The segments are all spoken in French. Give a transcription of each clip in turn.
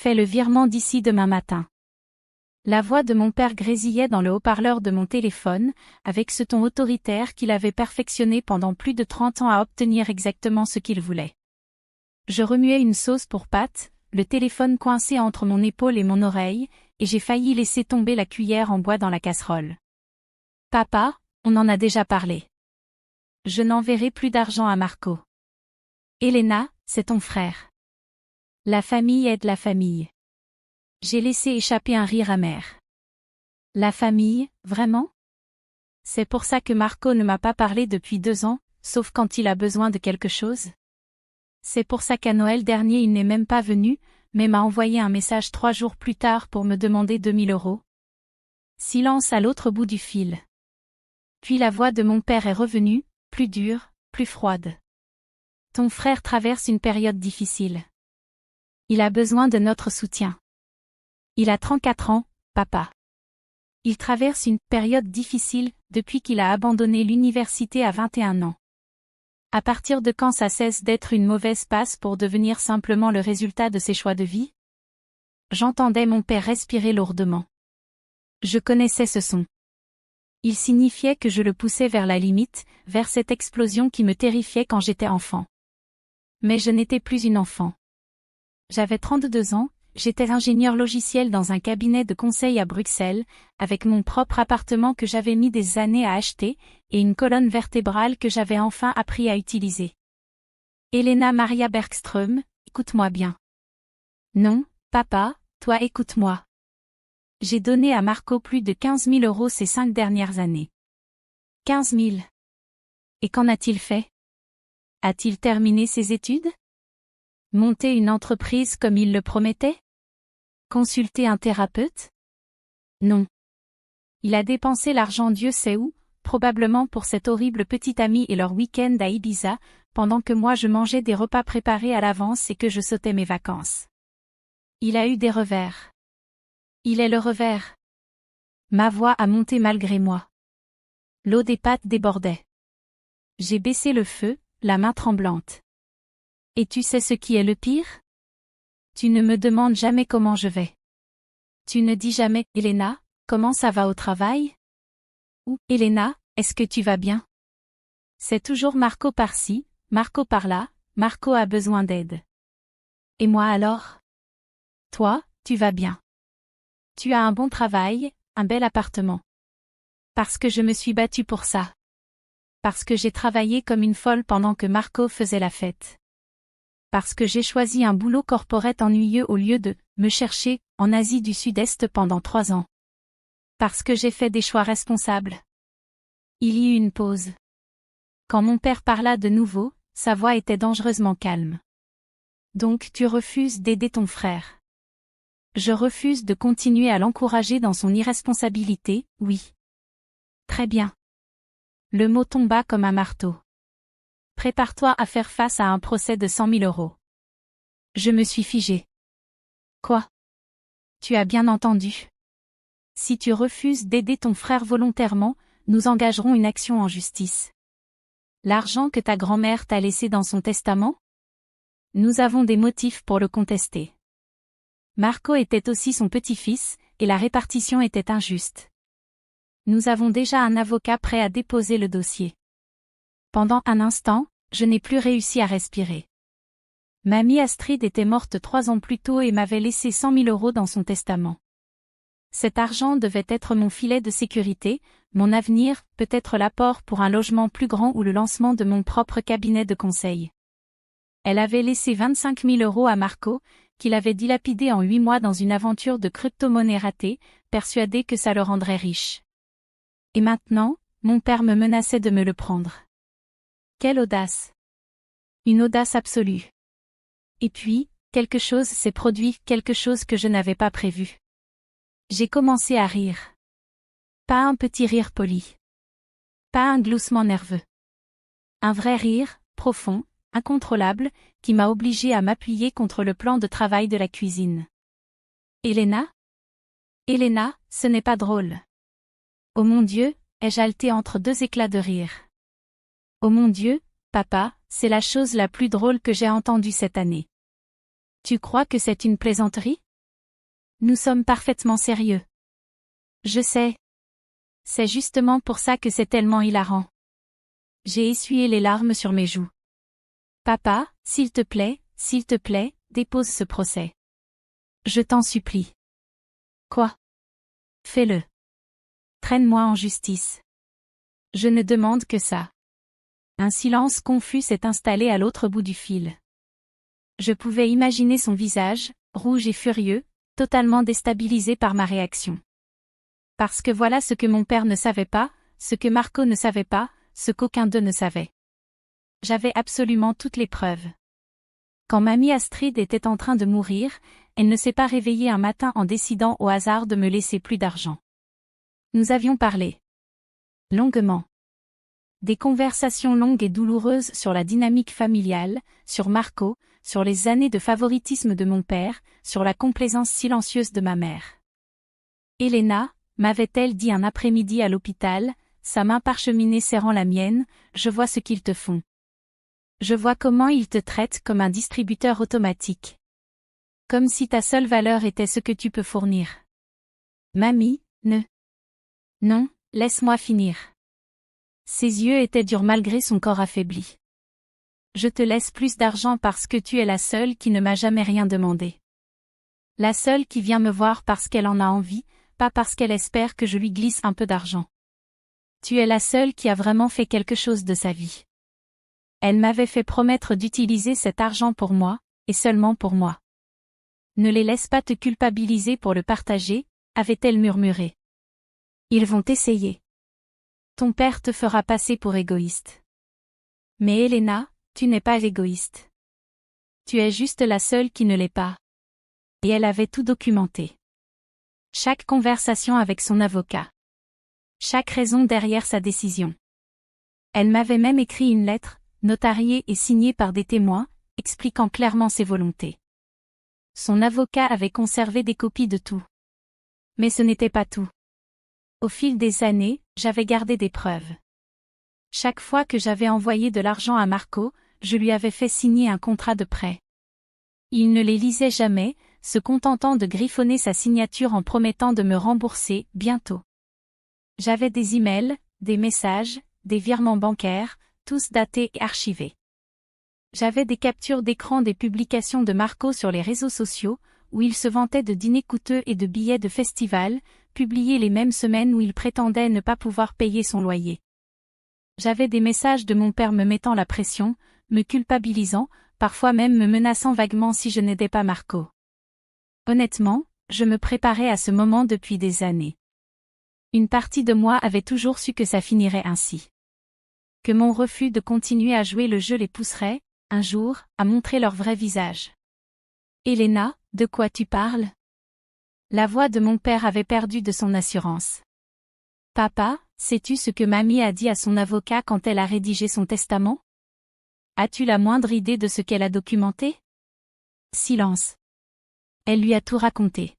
Fais le virement d'ici demain matin. La voix de mon père grésillait dans le haut-parleur de mon téléphone, avec ce ton autoritaire qu'il avait perfectionné pendant plus de 30 ans à obtenir exactement ce qu'il voulait. Je remuais une sauce pour pâtes, le téléphone coincé entre mon épaule et mon oreille, et j'ai failli laisser tomber la cuillère en bois dans la casserole. Papa, on en a déjà parlé. Je n'enverrai plus d'argent à Marco. Elena, c'est ton frère. La famille aide la famille. J'ai laissé échapper un rire amer. La famille, vraiment? C'est pour ça que Marco ne m'a pas parlé depuis 2 ans, sauf quand il a besoin de quelque chose? C'est pour ça qu'à Noël dernier il n'est même pas venu, mais m'a envoyé un message 3 jours plus tard pour me demander 2000 €. Silence à l'autre bout du fil. Puis la voix de mon père est revenue, plus dure, plus froide. Ton frère traverse une période difficile. Il a besoin de notre soutien. Il a 34 ans, papa. Il traverse une période difficile depuis qu'il a abandonné l'université à 21 ans. À partir de quand ça cesse d'être une mauvaise passe pour devenir simplement le résultat de ses choix de vie? J'entendais mon père respirer lourdement. Je connaissais ce son. Il signifiait que je le poussais vers la limite, vers cette explosion qui me terrifiait quand j'étais enfant. Mais je n'étais plus une enfant. J'avais 32 ans, j'étais ingénieur logiciel dans un cabinet de conseil à Bruxelles, avec mon propre appartement que j'avais mis des années à acheter, et une colonne vertébrale que j'avais enfin appris à utiliser. Elena Maria Bergström, écoute-moi bien. Non, papa, toi écoute-moi. J'ai donné à Marco plus de 15 000 € ces 5 dernières années. 15 000. Et qu'en a-t-il fait? A-t-il terminé ses études? Monter une entreprise comme il le promettait? Consulter un thérapeute? Non. Il a dépensé l'argent Dieu sait où, probablement pour cette horrible petite amie et leur week-end à Ibiza, pendant que moi je mangeais des repas préparés à l'avance et que je sautais mes vacances. Il a eu des revers. Il est le revers. Ma voix a monté malgré moi. L'eau des pâtes débordait. J'ai baissé le feu, la main tremblante. Et tu sais ce qui est le pire? Tu ne me demandes jamais comment je vais. Tu ne dis jamais, Elena, comment ça va au travail? Ou, Elena, est-ce que tu vas bien? C'est toujours Marco par-ci, Marco par-là, Marco a besoin d'aide. Et moi alors? Toi, tu vas bien. Tu as un bon travail, un bel appartement. Parce que je me suis battue pour ça. Parce que j'ai travaillé comme une folle pendant que Marco faisait la fête. Parce que j'ai choisi un boulot corporate ennuyeux au lieu de me chercher en Asie du Sud-Est pendant 3 ans. Parce que j'ai fait des choix responsables. Il y eut une pause. Quand mon père parla de nouveau, sa voix était dangereusement calme. Donc tu refuses d'aider ton frère. Je refuse de continuer à l'encourager dans son irresponsabilité, oui. Très bien. Le mot tomba comme un marteau. Prépare-toi à faire face à un procès de 100 000 €. Je me suis figée. Quoi? Tu as bien entendu. Si tu refuses d'aider ton frère volontairement, nous engagerons une action en justice. L'argent que ta grand-mère t'a laissé dans son testament? Nous avons des motifs pour le contester. Marco était aussi son petit-fils, et la répartition était injuste. Nous avons déjà un avocat prêt à déposer le dossier. Pendant un instant, je n'ai plus réussi à respirer. Mamie Astrid était morte 3 ans plus tôt et m'avait laissé 100 000 € dans son testament. Cet argent devait être mon filet de sécurité, mon avenir, peut-être l'apport pour un logement plus grand ou le lancement de mon propre cabinet de conseil. Elle avait laissé 25 000 € à Marco, qu'il avait dilapidé en 8 mois dans une aventure de crypto-monnaie ratée, persuadé que ça le rendrait riche. Et maintenant, mon père me menaçait de me le prendre. Quelle audace! Une audace absolue. Et puis, quelque chose s'est produit, quelque chose que je n'avais pas prévu. J'ai commencé à rire. Pas un petit rire poli. Pas un gloussement nerveux. Un vrai rire, profond, incontrôlable, qui m'a obligé à m'appuyer contre le plan de travail de la cuisine. Elena? Elena, ce n'est pas drôle. Oh mon Dieu, ai-je haleté entre 2 éclats de rire. Oh mon Dieu, papa, c'est la chose la plus drôle que j'ai entendue cette année. Tu crois que c'est une plaisanterie? Nous sommes parfaitement sérieux. Je sais. C'est justement pour ça que c'est tellement hilarant. J'ai essuyé les larmes sur mes joues. Papa, s'il te plaît, dépose ce procès. Je t'en supplie. Quoi? Fais-le. Traîne-moi en justice. Je ne demande que ça. Un silence confus s'est installé à l'autre bout du fil. Je pouvais imaginer son visage, rouge et furieux, totalement déstabilisé par ma réaction. Parce que voilà ce que mon père ne savait pas, ce que Marco ne savait pas, ce qu'aucun d'eux ne savait. J'avais absolument toutes les preuves. Quand mamie Astrid était en train de mourir, elle ne s'est pas réveillée un matin en décidant au hasard de me laisser plus d'argent. Nous avions parlé. Longuement. Des conversations longues et douloureuses sur la dynamique familiale, sur Marco, sur les années de favoritisme de mon père, sur la complaisance silencieuse de ma mère. Elena, m'avait-elle dit un après-midi à l'hôpital, sa main parcheminée serrant la mienne, je vois ce qu'ils te font. Je vois comment ils te traitent comme un distributeur automatique. Comme si ta seule valeur était ce que tu peux fournir. Mamie, Non, laisse-moi finir. Ses yeux étaient durs malgré son corps affaibli. Je te laisse plus d'argent parce que tu es la seule qui ne m'a jamais rien demandé. La seule qui vient me voir parce qu'elle en a envie, pas parce qu'elle espère que je lui glisse un peu d'argent. Tu es la seule qui a vraiment fait quelque chose de sa vie. Elle m'avait fait promettre d'utiliser cet argent pour moi, et seulement pour moi. Ne les laisse pas te culpabiliser pour le partager, avait-elle murmuré. Ils vont essayer. Ton père te fera passer pour égoïste. Mais Elena, tu n'es pas égoïste. Tu es juste la seule qui ne l'est pas. Et elle avait tout documenté. Chaque conversation avec son avocat. Chaque raison derrière sa décision. Elle m'avait même écrit une lettre, notariée et signée par des témoins, expliquant clairement ses volontés. Son avocat avait conservé des copies de tout. Mais ce n'était pas tout. Au fil des années, j'avais gardé des preuves. Chaque fois que j'avais envoyé de l'argent à Marco, je lui avais fait signer un contrat de prêt. Il ne les lisait jamais, se contentant de griffonner sa signature en promettant de me rembourser, bientôt. J'avais des emails, des messages, des virements bancaires, tous datés et archivés. J'avais des captures d'écran des publications de Marco sur les réseaux sociaux, où il se vantait de dîners coûteux et de billets de festival, publiés les mêmes semaines où il prétendait ne pas pouvoir payer son loyer. J'avais des messages de mon père me mettant la pression, me culpabilisant, parfois même me menaçant vaguement si je n'aidais pas Marco. Honnêtement, je me préparais à ce moment depuis des années. Une partie de moi avait toujours su que ça finirait ainsi. Que mon refus de continuer à jouer le jeu les pousserait, un jour, à montrer leur vrai visage. Elena, de quoi tu parles? La voix de mon père avait perdu de son assurance. Papa, sais-tu ce que mamie a dit à son avocat quand elle a rédigé son testament? As-tu la moindre idée de ce qu'elle a documenté? Silence. Elle lui a tout raconté.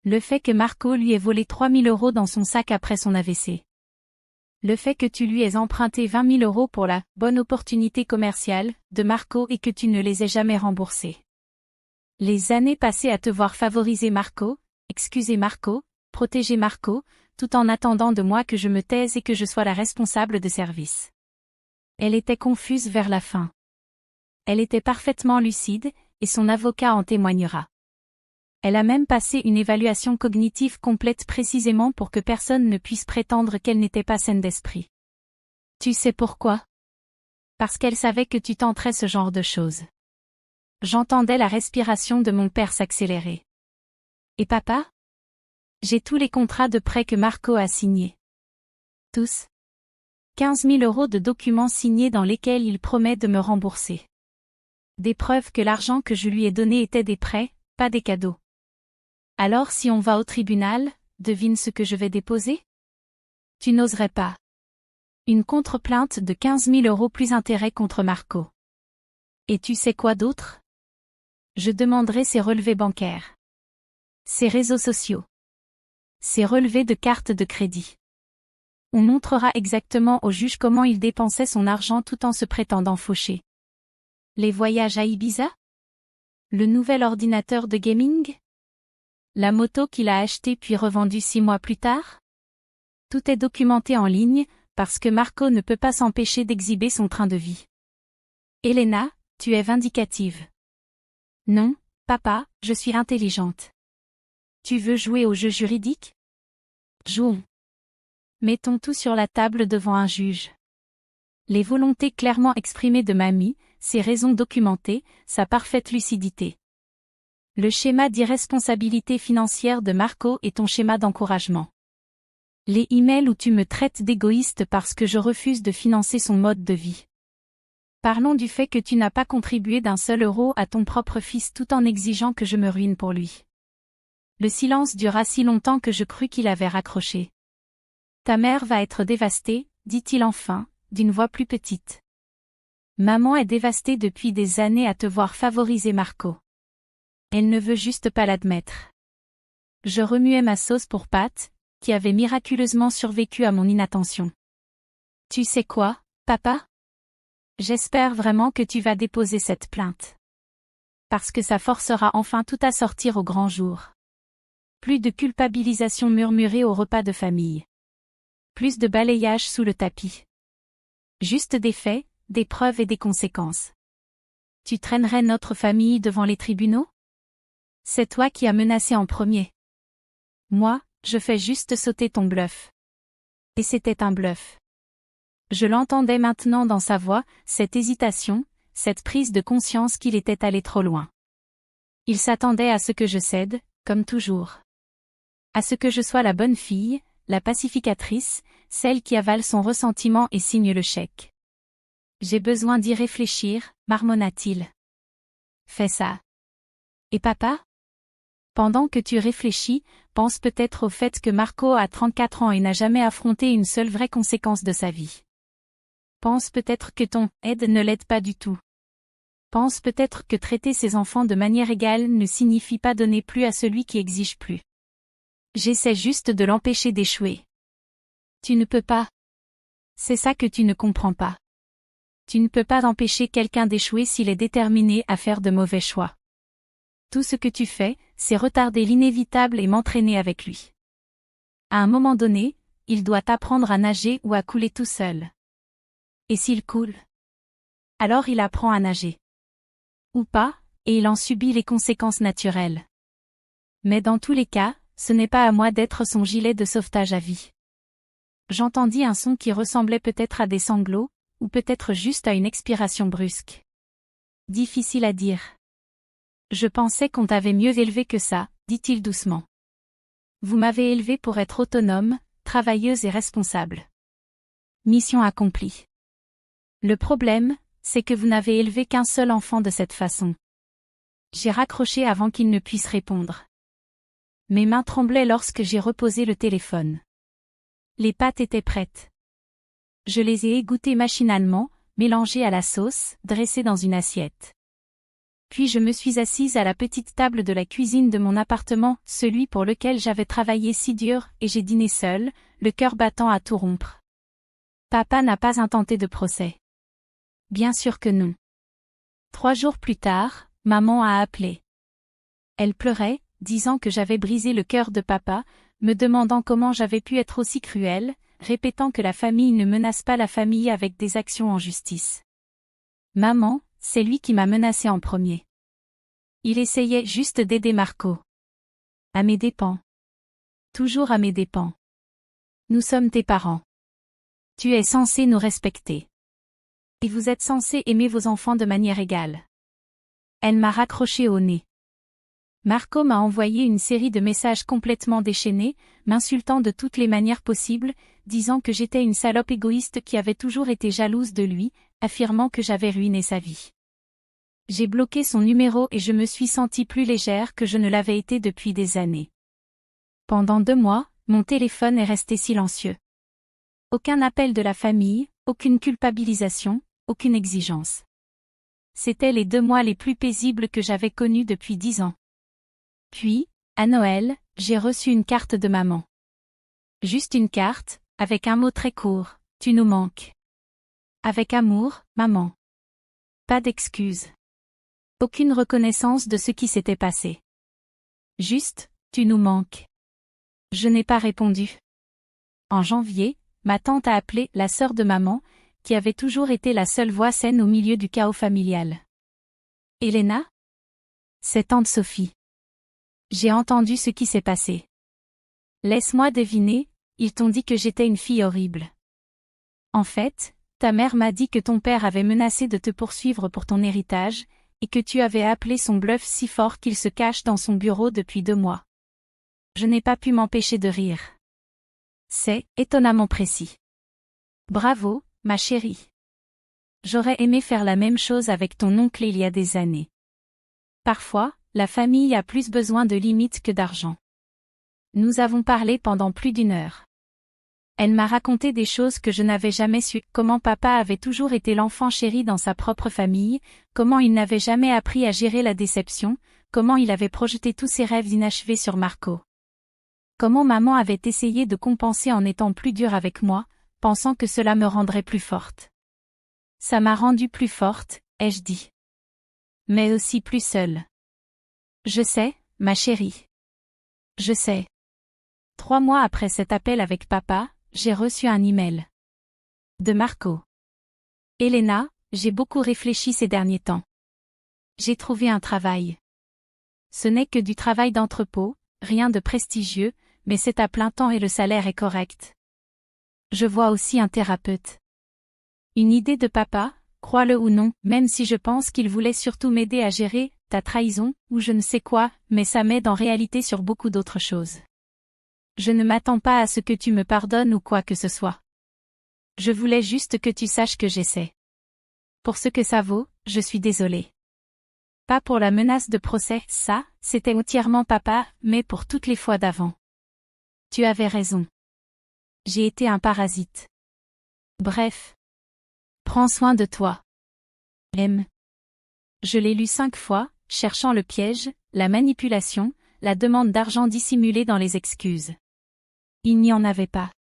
Le fait que Marco lui ait volé 3 000 € dans son sac après son AVC. Le fait que tu lui aies emprunté 20 000 € pour la « bonne opportunité commerciale » de Marco et que tu ne les aies jamais remboursés. Les années passées à te voir favoriser Marco, excuser Marco, protéger Marco, tout en attendant de moi que je me taise et que je sois la responsable de service. Elle était confuse vers la fin. Elle était parfaitement lucide, et son avocat en témoignera. Elle a même passé une évaluation cognitive complète précisément pour que personne ne puisse prétendre qu'elle n'était pas saine d'esprit. Tu sais pourquoi? Parce qu'elle savait que tu tenterais ce genre de choses. J'entendais la respiration de mon père s'accélérer. Et papa? J'ai tous les contrats de prêt que Marco a signés. Tous. 15 000 € de documents signés dans lesquels il promet de me rembourser. Des preuves que l'argent que je lui ai donné était des prêts, pas des cadeaux. Alors si on va au tribunal, devine ce que je vais déposer? Tu n'oserais pas. Une contre-plainte de 15 000 € plus intérêt contre Marco. Et tu sais quoi d'autre? Je demanderai ses relevés bancaires. Ses réseaux sociaux. Ses relevés de cartes de crédit. On montrera exactement au juge comment il dépensait son argent tout en se prétendant fauché. Les voyages à Ibiza? Le nouvel ordinateur de gaming? La moto qu'il a achetée puis revendue 6 mois plus tard? Tout est documenté en ligne, parce que Marco ne peut pas s'empêcher d'exhiber son train de vie. Elena, tu es vindicative. Non, papa, je suis intelligente. Tu veux jouer au jeu juridique? Jouons. Mettons tout sur la table devant un juge. Les volontés clairement exprimées de mamie, ses raisons documentées, sa parfaite lucidité. Le schéma d'irresponsabilité financière de Marco est ton schéma d'encouragement. Les emails où tu me traites d'égoïste parce que je refuse de financer son mode de vie. Parlons du fait que tu n'as pas contribué d'un seul euro à ton propre fils tout en exigeant que je me ruine pour lui. Le silence dura si longtemps que je crus qu'il avait raccroché. Ta mère va être dévastée, dit-il enfin, d'une voix plus petite. Maman est dévastée depuis des années à te voir favoriser Marco. Elle ne veut juste pas l'admettre. Je remuais ma sauce pour Pat, qui avait miraculeusement survécu à mon inattention. Tu sais quoi, papa? J'espère vraiment que tu vas déposer cette plainte. Parce que ça forcera enfin tout à sortir au grand jour. Plus de culpabilisation murmurée au repas de famille. Plus de balayage sous le tapis. Juste des faits, des preuves et des conséquences. Tu traînerais notre famille devant les tribunaux? C'est toi qui as menacé en premier. Moi, je fais juste sauter ton bluff. Et c'était un bluff. Je l'entendais maintenant dans sa voix, cette hésitation, cette prise de conscience qu'il était allé trop loin. Il s'attendait à ce que je cède, comme toujours. À ce que je sois la bonne fille, la pacificatrice, celle qui avale son ressentiment et signe le chèque. J'ai besoin d'y réfléchir, marmonna-t-il. Fais ça. Et papa? Pendant que tu réfléchis, pense peut-être au fait que Marco a 34 ans et n'a jamais affronté une seule vraie conséquence de sa vie. Pense peut-être que ton « aide » ne l'aide pas du tout. Pense peut-être que traiter ses enfants de manière égale ne signifie pas donner plus à celui qui exige plus. J'essaie juste de l'empêcher d'échouer. Tu ne peux pas. C'est ça que tu ne comprends pas. Tu ne peux pas empêcher quelqu'un d'échouer s'il est déterminé à faire de mauvais choix. Tout ce que tu fais, c'est retarder l'inévitable et m'entraîner avec lui. À un moment donné, il doit apprendre à nager ou à couler tout seul. Et s'il coule? Alors il apprend à nager. Ou pas, et il en subit les conséquences naturelles. Mais dans tous les cas, ce n'est pas à moi d'être son gilet de sauvetage à vie. J'entendis un son qui ressemblait peut-être à des sanglots, ou peut-être juste à une expiration brusque. Difficile à dire. Je pensais qu'on t'avait mieux élevé que ça, dit-il doucement. Vous m'avez élevé pour être autonome, travailleuse et responsable. Mission accomplie. Le problème, c'est que vous n'avez élevé qu'un seul enfant de cette façon. J'ai raccroché avant qu'il ne puisse répondre. Mes mains tremblaient lorsque j'ai reposé le téléphone. Les pâtes étaient prêtes. Je les ai égouttées machinalement, mélangées à la sauce, dressées dans une assiette. Puis je me suis assise à la petite table de la cuisine de mon appartement, celui pour lequel j'avais travaillé si dur, et j'ai dîné seule, le cœur battant à tout rompre. Papa n'a pas intenté de procès. Bien sûr que non. 3 jours plus tard, maman a appelé. Elle pleurait, disant que j'avais brisé le cœur de papa, me demandant comment j'avais pu être aussi cruelle, répétant que la famille ne menace pas la famille avec des actions en justice. Maman, c'est lui qui m'a menacée en premier. Il essayait juste d'aider Marco. À mes dépens. Toujours à mes dépens. Nous sommes tes parents. Tu es censé nous respecter. Et vous êtes censé aimer vos enfants de manière égale. Elle m'a raccroché au nez. Marco m'a envoyé une série de messages complètement déchaînés, m'insultant de toutes les manières possibles, disant que j'étais une salope égoïste qui avait toujours été jalouse de lui, affirmant que j'avais ruiné sa vie. J'ai bloqué son numéro et je me suis sentie plus légère que je ne l'avais été depuis des années. Pendant 2 mois, mon téléphone est resté silencieux. Aucun appel de la famille, aucune culpabilisation, aucune exigence. C'étaient les 2 mois les plus paisibles que j'avais connus depuis 10 ans. Puis, à Noël, j'ai reçu une carte de maman. Juste une carte, avec un mot très court, « Tu nous manques ». Avec amour, maman. Pas d'excuses. Aucune reconnaissance de ce qui s'était passé. Juste, Tu nous manques. Je n'ai pas répondu. En janvier, ma tante a appelé la sœur de maman, qui avait toujours été la seule voix saine au milieu du chaos familial. Elena? C'est tante Sophie. J'ai entendu ce qui s'est passé. Laisse-moi deviner, ils t'ont dit que j'étais une fille horrible. En fait, ta mère m'a dit que ton père avait menacé de te poursuivre pour ton héritage, et que tu avais appelé son bluff si fort qu'il se cache dans son bureau depuis 2 mois. Je n'ai pas pu m'empêcher de rire. C'est étonnamment précis. Bravo, ma chérie. J'aurais aimé faire la même chose avec ton oncle il y a des années. Parfois, la famille a plus besoin de limites que d'argent. Nous avons parlé pendant plus d'1 heure. Elle m'a raconté des choses que je n'avais jamais su, comment papa avait toujours été l'enfant chéri dans sa propre famille, comment il n'avait jamais appris à gérer la déception, comment il avait projeté tous ses rêves inachevés sur Marco. Comment maman avait essayé de compenser en étant plus dure avec moi, pensant que cela me rendrait plus forte. Ça m'a rendue plus forte, ai-je dit. Mais aussi plus seule. Je sais, ma chérie. Je sais. 3 mois après cet appel avec papa, j'ai reçu un email. De Marco. Elena, j'ai beaucoup réfléchi ces derniers temps. J'ai trouvé un travail. Ce n'est que du travail d'entrepôt, rien de prestigieux, mais c'est à plein temps et le salaire est correct. Je vois aussi un thérapeute. Une idée de papa, crois-le ou non, même si je pense qu'il voulait surtout m'aider à gérer ta trahison, ou je ne sais quoi, mais ça m'aide en réalité sur beaucoup d'autres choses. Je ne m'attends pas à ce que tu me pardonnes ou quoi que ce soit. Je voulais juste que tu saches que j'essaie. Pour ce que ça vaut, je suis désolée. Pas pour la menace de procès, ça, c'était entièrement papa, mais pour toutes les fois d'avant. Tu avais raison. J'ai été un parasite. Bref. Prends soin de toi. M. Je l'ai lu 5 fois, cherchant le piège, la manipulation, la demande d'argent dissimulée dans les excuses. Il n'y en avait pas.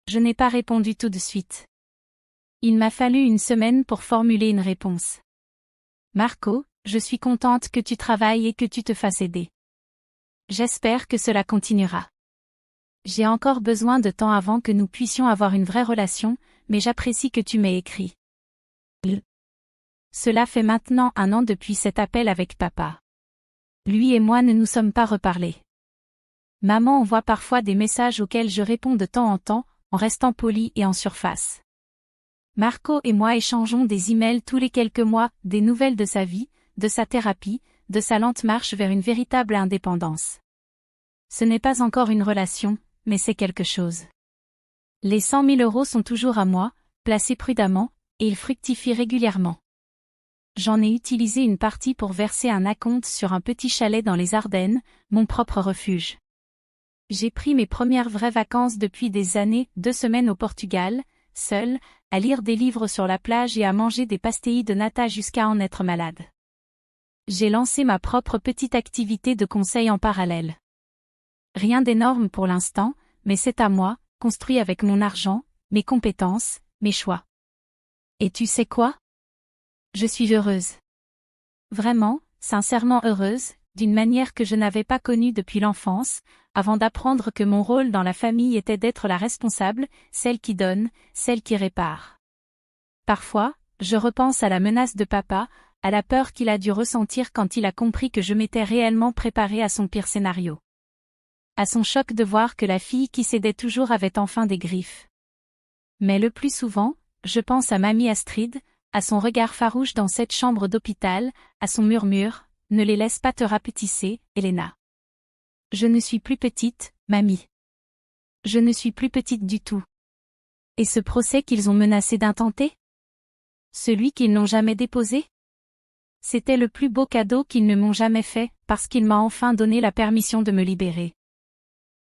Je n'ai pas répondu tout de suite. Il m'a fallu 1 semaine pour formuler une réponse. Marco, je suis contente que tu travailles et que tu te fasses aider. J'espère que cela continuera. J'ai encore besoin de temps avant que nous puissions avoir une vraie relation, mais j'apprécie que tu m'aies écrit. Cela fait maintenant 1 an depuis cet appel avec papa. Lui et moi ne nous sommes pas reparlés. Maman envoie parfois des messages auxquels je réponds de temps en temps, en restant poli et en surface. Marco et moi échangeons des emails tous les quelques mois, des nouvelles de sa vie, de sa thérapie, de sa lente marche vers une véritable indépendance. Ce n'est pas encore une relation, mais c'est quelque chose. Les 100 000 € sont toujours à moi, placés prudemment, et ils fructifient régulièrement. J'en ai utilisé une partie pour verser un acompte sur un petit chalet dans les Ardennes, mon propre refuge. J'ai pris mes premières vraies vacances depuis des années, 2 semaines au Portugal, seule, à lire des livres sur la plage et à manger des pastilles de nata jusqu'à en être malade. J'ai lancé ma propre petite activité de conseil en parallèle. Rien d'énorme pour l'instant, mais c'est à moi, construit avec mon argent, mes compétences, mes choix. Et tu sais quoi? Je suis heureuse. Vraiment, sincèrement heureuse, d'une manière que je n'avais pas connue depuis l'enfance, avant d'apprendre que mon rôle dans la famille était d'être la responsable, celle qui donne, celle qui répare. Parfois, je repense à la menace de papa, à la peur qu'il a dû ressentir quand il a compris que je m'étais réellement préparée à son pire scénario. À son choc de voir que la fille qui cédait toujours avait enfin des griffes. Mais le plus souvent, je pense à mamie Astrid, à son regard farouche dans cette chambre d'hôpital, à son murmure, « Ne les laisse pas te rapetisser, Elena. » Je ne suis plus petite, mamie. Je ne suis plus petite du tout. Et ce procès qu'ils ont menacé d'intenter? Celui qu'ils n'ont jamais déposé? C'était le plus beau cadeau qu'ils ne m'ont jamais fait, parce qu'il m'a enfin donné la permission de me libérer.